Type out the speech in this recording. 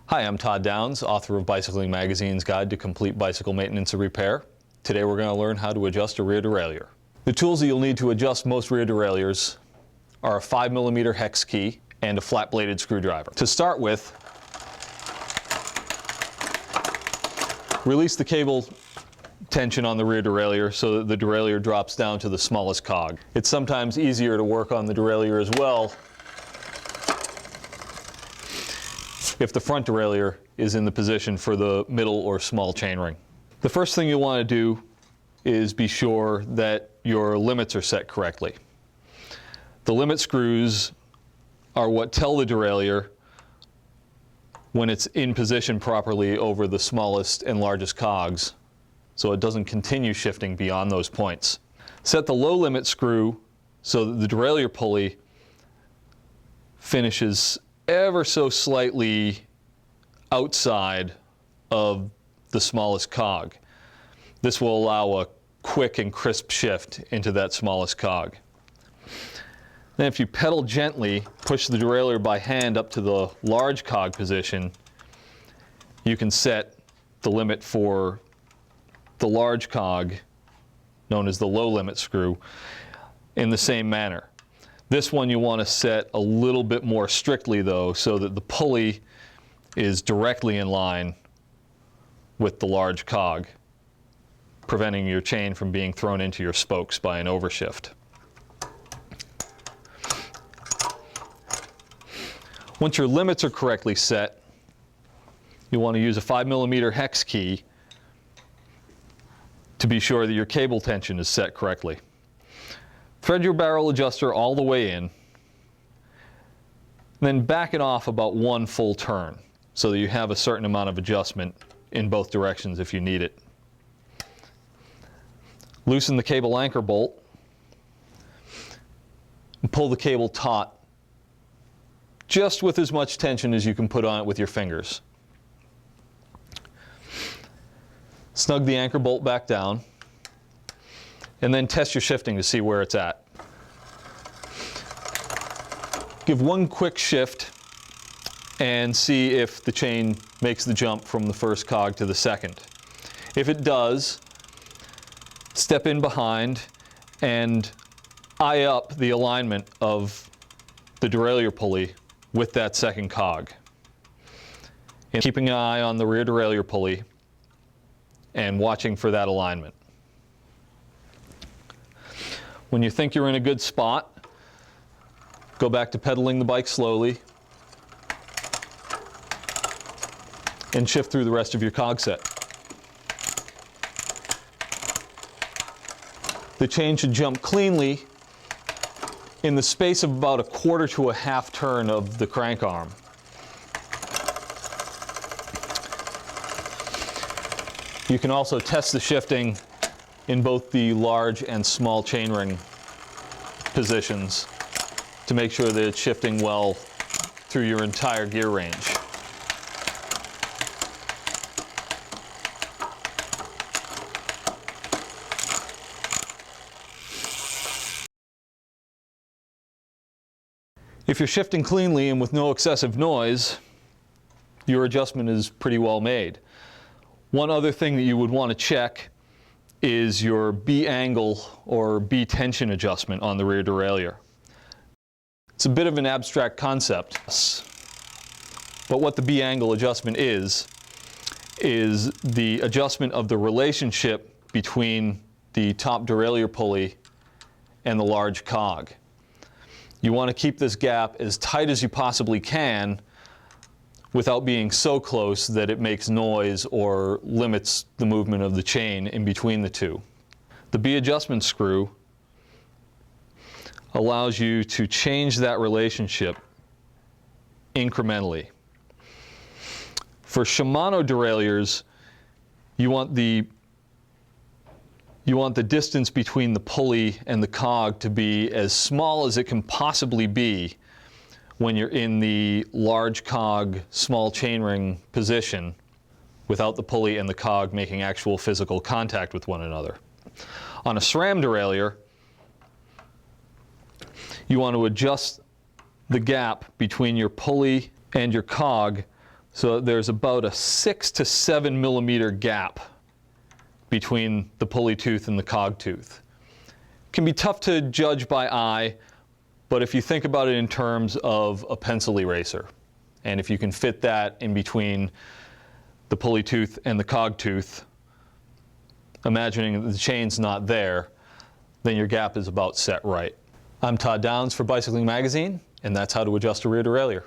Hi, I'm Todd Downs, author of Bicycling Magazine's Guide to Complete Bicycle Maintenance and Repair. Today we're going to learn how to adjust a rear derailleur. The tools that you'll need to adjust most rear derailleurs are a 5mm hex key and a flat-bladed screwdriver. To start with, release the cable tension on the rear derailleur so that the derailleur drops down to the smallest cog. It's sometimes easier to work on the derailleur as well if the front derailleur is in the position for the middle or small chainring. The first thing you'll want to do is be sure that your limits are set correctly. The limit screws are what tell the derailleur when it's in position properly over the smallest and largest cogs, so it doesn't continue shifting beyond those points. Set the low limit screw so that the derailleur pulley finishes ever so slightly outside of the smallest cog. This will allow a quick and crisp shift into that smallest cog. Then if you pedal gently, push the derailleur by hand up to the large cog position, you can set the limit for the large cog, known as the low limit screw, in the same manner. This one you want to set a little bit more strictly though, so that the pulley is directly in line with the large cog, preventing your chain from being thrown into your spokes by an overshift. Once your limits are correctly set, you want to use a 5mm hex key to be sure that your cable tension is set correctly. Thread your barrel adjuster all the way in, then back it off about one full turn so that you have a certain amount of adjustment in both directions if you need it. Loosen the cable anchor bolt and pull the cable taut just with as much tension as you can put on it with your fingers. Snug the anchor bolt back down and then test your shifting to see where it's at. Give one quick shift and see if the chain makes the jump from the first cog to the second. If it does, step in behind and eye up the alignment of the derailleur pulley with that second cog. And keeping an eye on the rear derailleur pulley and watching for that alignment. When you think you're in a good spot, go back to pedaling the bike slowly and shift through the rest of your cog set. The chain should jump cleanly in the space of about a quarter to a half turn of the crank arm. You can also test the shifting in both the large and small chainring positions to make sure that it's shifting well through your entire gear range. If you're shifting cleanly and with no excessive noise, your adjustment is pretty well made. One other thing that you would want to check is your B angle or B tension adjustment on the rear derailleur. It's a bit of an abstract concept, but what the B angle adjustment is the adjustment of the relationship between the top derailleur pulley and the large cog. You want to keep this gap as tight as you possibly can without being so close that it makes noise or limits the movement of the chain in between the two. The B adjustment screw allows you to change that relationship incrementally. For Shimano derailleurs, you want the distance between the pulley and the cog to be as small as it can possibly be when you're in the large cog, small chainring position without the pulley and the cog making actual physical contact with one another. On a SRAM derailleur, you want to adjust the gap between your pulley and your cog So there's about a 6 to 7 millimeter gap between the pulley tooth and the cog tooth. It can be tough to judge by eye, but if you think about it in terms of a pencil eraser, and if you can fit that in between the pulley tooth and the cog tooth, imagining that the chain's not there, then your gap is about set right. I'm Todd Downs for Bicycling Magazine, and that's how to adjust a rear derailleur.